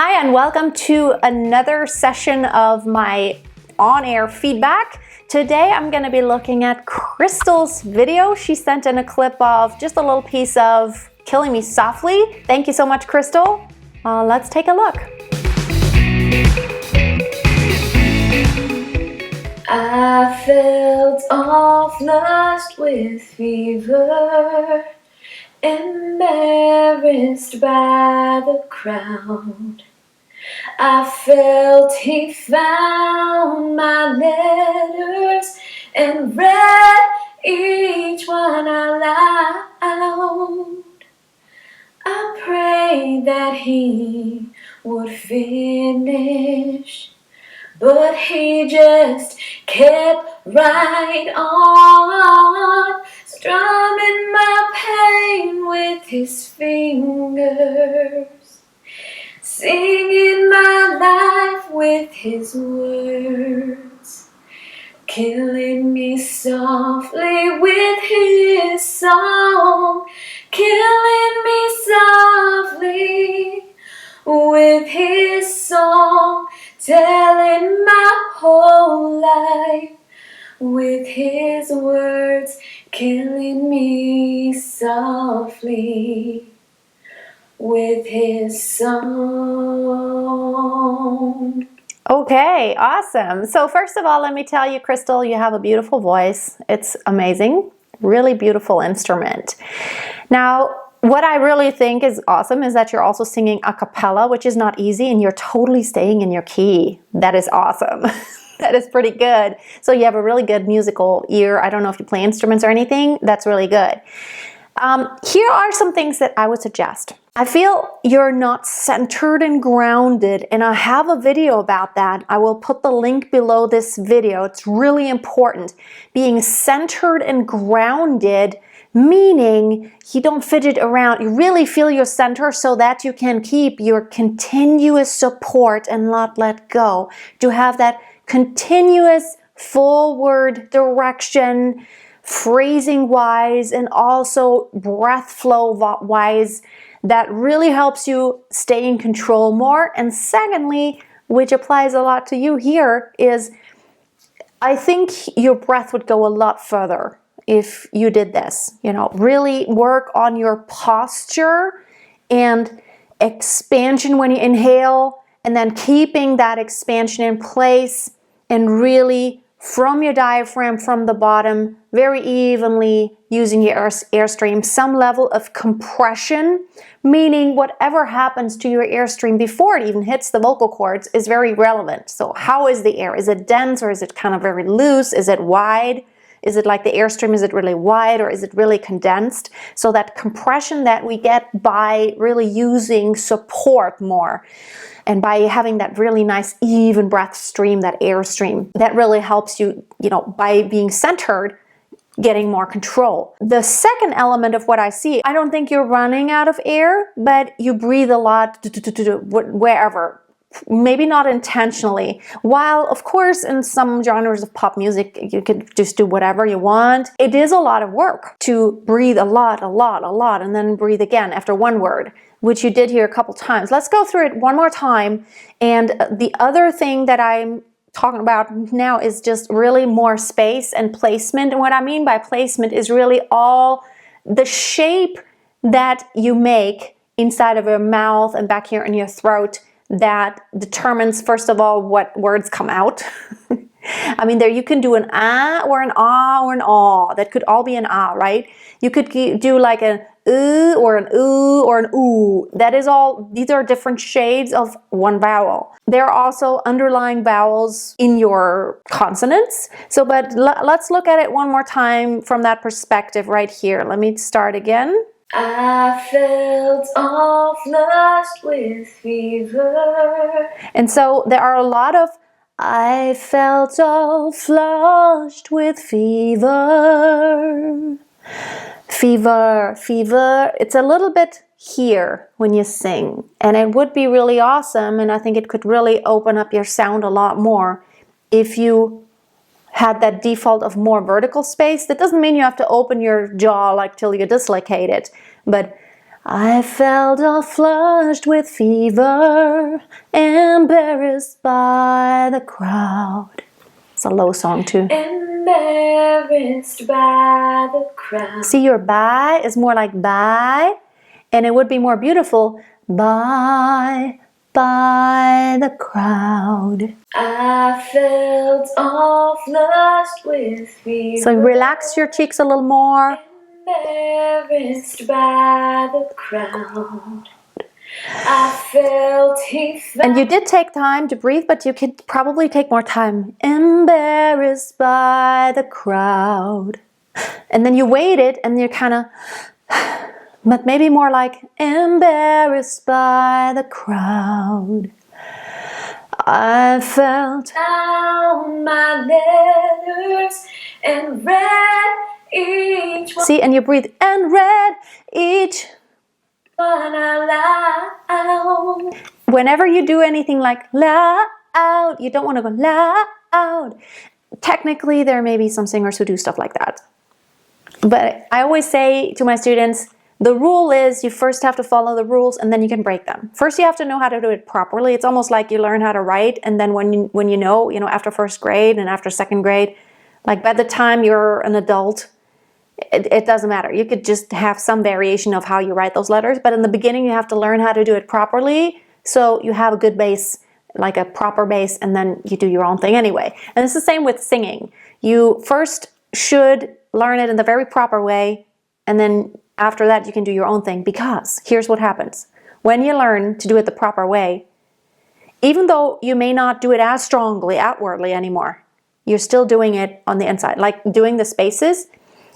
Hi, and welcome to another session of my on-air feedback. Today I'm going to be looking at Crystal's video. She sent in a clip of just a little piece of Killing Me Softly. Thank you so much, Crystal. Let's take a look. I felt all flushed with fever, embarrassed by the crowd. I felt he found my letters and read each one out loud. I prayed that he would finish, but he just kept right on, strumming my pain with his fingers, singing my life with his words, killing me softly with his song, killing me softly with his song, telling my whole life with his words, killing me softly with his song. Okay, awesome. So first of all, let me tell you, Crystal, you have a beautiful voice. It's amazing. Really beautiful instrument. Now, what I really think is awesome is that you're also singing a cappella, which is not easy, and you're totally staying in your key. That is awesome. That is pretty good. So you have a really good musical ear. I don't know if you play instruments or anything. That's really good. Here are some things that I would suggest. I feel you're not centered and grounded, and I have a video about that. I will put the link below this video. It's really important. Being centered and grounded, meaning you don't fidget around. You really feel your center so that you can keep your continuous support and not let go. To have that continuous forward direction, phrasing wise, and also breath flow wise, that really helps you stay in control more. And secondly, which applies a lot to you here, is I think your breath would go a lot further if you did this. You know, really work on your posture and expansion when you inhale, and then keeping that expansion in place, and really from your diaphragm, from the bottom, very evenly using your airstream. Some level of compression, meaning whatever happens to your airstream before it even hits the vocal cords is very relevant. So how is the air? Is it dense, or is it kind of very loose? Is it wide? Is it like the airstream, is it really wide, or is it really condensed? So that compression that we get by really using support more, and by having that really nice even breath stream, that airstream, that really helps you, by being centered, getting more control. The second element of what I see, I don't think you're running out of air, but you breathe a lot wherever. Maybe not intentionally. While, of course, in some genres of pop music, you could just do whatever you want. It is a lot of work to breathe a lot, and then breathe again after one word, which you did here a couple times. Let's go through it one more time. And the other thing that I'm talking about now is just really more space and placement. And what I mean by placement is really all the shape that you make inside of your mouth and back here in your throat that determines, first of all, what words come out. I mean, there you can do an ah or an ah or an aw. That could all be an ah, right? You could do like an or an ooh or an ooh. That is all, these are different shades of one vowel. There are also underlying vowels in your consonants. So, but let's look at it one more time from that perspective right here. Let me start again. I felt all flushed with fever. And so there are a lot of I felt all flushed with fever. Fever. It's a little bit here when you sing. And it would be really awesome, and I think it could really open up your sound a lot more if you had that default of more vertical space. That doesn't mean you have to open your jaw like till you dislocate it, but I felt all flushed with fever, embarrassed by the crowd. It's a low song too. Embarrassed by the crowd. See, your by is more like by, and it would be more beautiful by the crowd. I felt all flushed with fever. So relax your cheeks a little more. Embarrassed by the crowd. I felt he felt. And you did take time to breathe, but you could probably take more time. Embarrassed by the crowd. And then you waited and you're kind of, but maybe more like embarrassed by the crowd. I felt down my letters and read each one. See, and you breathe and read each aloud. Whenever you do anything like loud, you don't want to go loud. Technically, there may be some singers who do stuff like that. But I always say to my students, the rule is you first have to follow the rules and then you can break them. First, you have to know how to do it properly. It's almost like you learn how to write, and then when you know, after first grade and after second grade, like by the time you're an adult, it doesn't matter. You could just have some variation of how you write those letters, but in the beginning you have to learn how to do it properly so you have a good base, like a proper base, and then you do your own thing anyway. And it's the same with singing. You first should learn it in the very proper way, and then after that you can do your own thing, because here's what happens. When you learn to do it the proper way, even though you may not do it as strongly outwardly anymore, you're still doing it on the inside, like doing the spaces.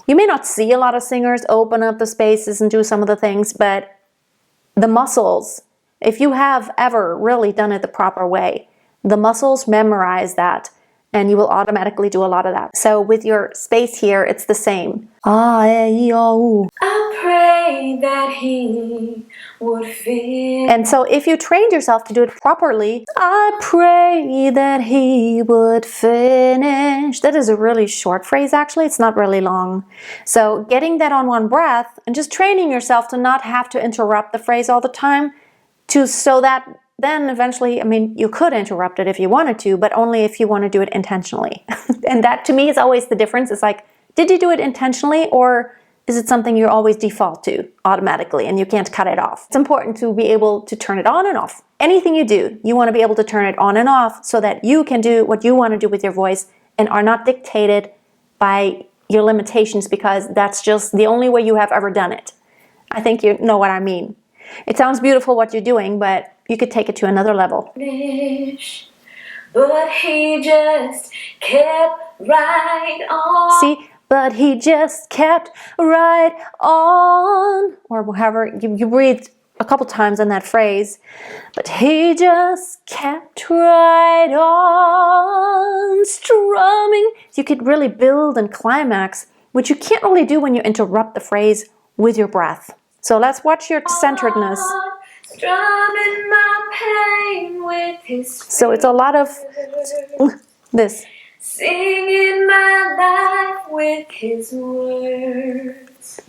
You may not see a lot of singers open up the spaces and do some of the things, but the muscles, if you have ever really done it the proper way, the muscles memorize that and you will automatically do a lot of that. So with your space here, it's the same. I pray that he would feel. And so if you trained yourself to do it properly, I pray that he would finish. That is a really short phrase, actually. It's not really long. So getting that on one breath and just training yourself to not have to interrupt the phrase all the time, so that then eventually, you could interrupt it if you wanted to, but only if you want to do it intentionally. And that to me is always the difference. It's like, did you do it intentionally, or is it something you always default to automatically and you can't cut it off? It's important to be able to turn it on and off. Anything you do, you want to be able to turn it on and off so that you can do what you want to do with your voice and are not dictated by your limitations, because that's just the only way you have ever done it. I think you know what I mean. It sounds beautiful what you're doing, but you could take it to another level. But he just kept right on. See? But he just kept right on. Or however, you breathed a couple times in that phrase. But he just kept right on strumming. You could really build and climax, which you can't really do when you interrupt the phrase with your breath. So let's watch your centeredness. Strumming my pain with his So it's a lot of this. Singing my life with his words,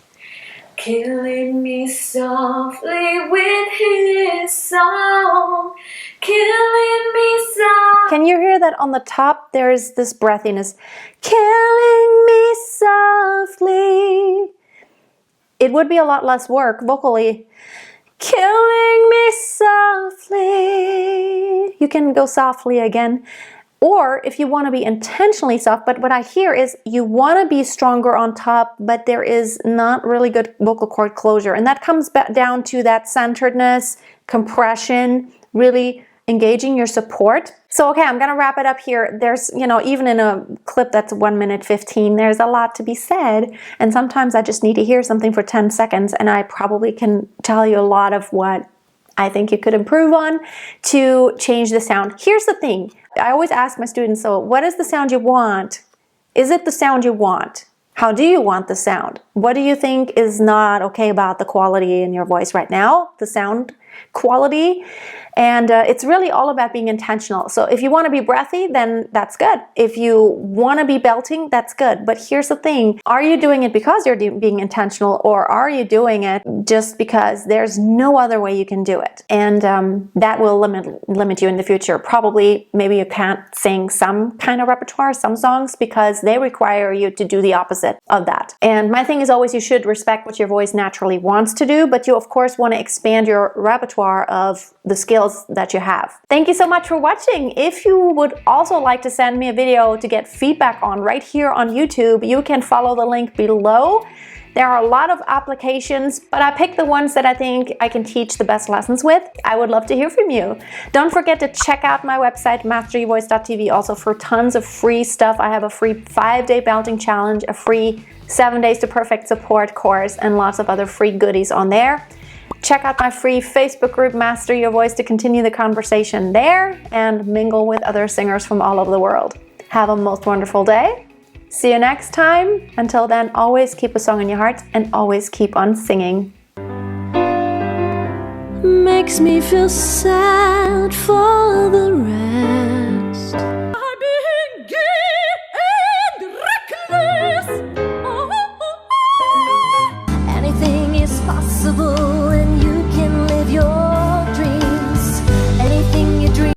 killing me softly with his song, killing me softly. Can you hear that on the top? There's this breathiness. Killing me softly. It would be a lot less work vocally. Killing me softly. You can go softly again. Or if you want to be intentionally soft, but what I hear is you want to be stronger on top, but there is not really good vocal cord closure. And that comes back down to that centeredness, compression, really engaging your support. So, okay, I'm going to wrap it up here. There's, even in a clip that's 1 minute 15, there's a lot to be said. And sometimes I just need to hear something for 10 seconds, and I probably can tell you a lot of what I think you could improve on to change the sound. Here's the thing. I always ask my students, so what is the sound you want? Is it the sound you want? How do you want the sound? What do you think is not okay about the quality in your voice right now, the sound? quality. And it's really all about being intentional. So if you want to be breathy, then that's good. If you want to be belting, that's good. But here's the thing. Are you doing it because you're being intentional, or are you doing it just because there's no other way you can do it? And that will limit you in the future. Probably, maybe you can't sing some kind of repertoire, some songs, because they require you to do the opposite of that. And my thing is always, you should respect what your voice naturally wants to do, but you of course want to expand your repertoire of the skills that you have. Thank you so much for watching. If you would also like to send me a video to get feedback on right here on YouTube, you can follow the link below. There are a lot of applications, but I picked the ones that I think I can teach the best lessons with. I would love to hear from you. Don't forget to check out my website, masteryourvoice.tv, also for tons of free stuff. I have a free 5-day belting challenge, a free 7 days to perfect support course, and lots of other free goodies on there. Check out my free Facebook group, Master Your Voice, to continue the conversation there and mingle with other singers from all over the world. Have a most wonderful day. See you next time. Until then, always keep a song in your heart and always keep on singing. Makes me feel sad for